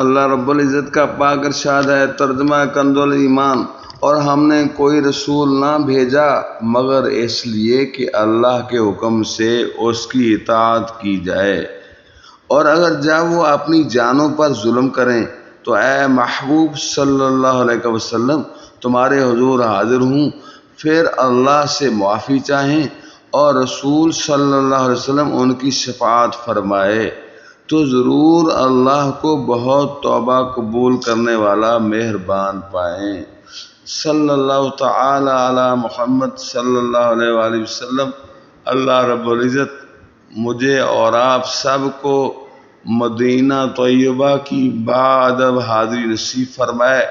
अल्लाह रब्बुल इज़्ज़त का पाक इरशाद है, तर्जुमा कंजुल ईमान, और हमने कोई रसूल ना भेजा मगर इसलिए कि अल्लाह के हुक्म से उसकी इताअत की जाए, और अगर जब वो अपनी जानों पर जुल्म करें तो ए महबूब सल्लल्लाहु अलैहि वसल्लम तुम्हारे हुजूर हाजिर हूँ, फिर अल्लाह से माफ़ी चाहें और रसूल सल्लल्लाहु अलैहि वसल्लम उनकी शफाअत फरमाए तो ज़रूर अल्लाह को बहुत तौबा कबूल करने वाला मेहरबान पाएँ। सल्लल्लाहु तआला अला मुहम्मद सल्लल्लाहु अलैहि वसल्लम। अल्लाह रब्बुल इज़्ज़त मुझे और आप सबको मदीना तैयबा की बाअदब हाज़िरी नसीब फरमाए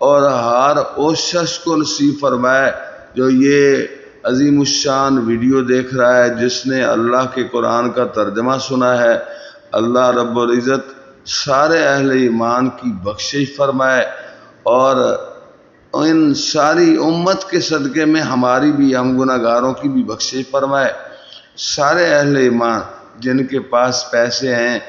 और हर उस शख्स को नसीब फरमाए जो ये अज़ीमुश्शान वीडियो देख रहा है, जिसने अल्लाह के कुरान का तर्जमा सुना है। अल्लाह रब्बुल इज़्ज़त सारे अहले ईमान की बख्शिश फरमाए और इन सारी उम्मत के सदक़े में हमारी भी, हम गुनाहगारों की भी बख्शिश फरमाए। सारे अहले ईमान जिनके पास पैसे हैं,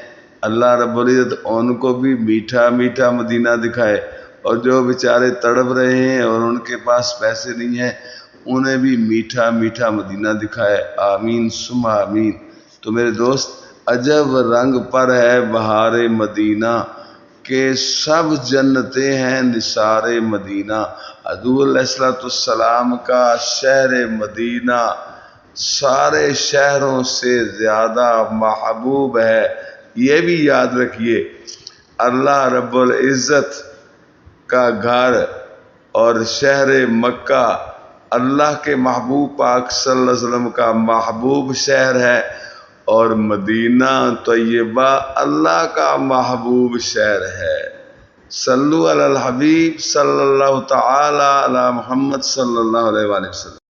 अल्लाह रब्बुल इज़्ज़त उनको भी मीठा मीठा मदीना दिखाए, और जो बेचारे तड़प रहे हैं और उनके पास पैसे नहीं हैं, उन्हें भी मीठा मीठा मदीना दिखाए। आमीन सुम्मा आमीन। तो मेरे दोस्त, अजब रंग पर है बहारे मदीना के सब जन्नतें हैं निसारे मदीना। हज़ूर अलैहिस्सलाम का शहर मदीना सारे शहरों से ज़्यादा महबूब है। ये भी याद रखिए, अल्लाह रब्बुल इज़्ज़त का घर और शहर मक्का अल्लाह के महबूब पाक सल्लल्लाहु अलैहि वसल्लम का महबूब शहर है, और मदीना तैयबा अल्लाह का महबूब शहर है। सल्लु अलल हबीब सल्लल्लाहु तआला अला मुहम्मद सल्लल्लाहु अलैहि वसल्लम।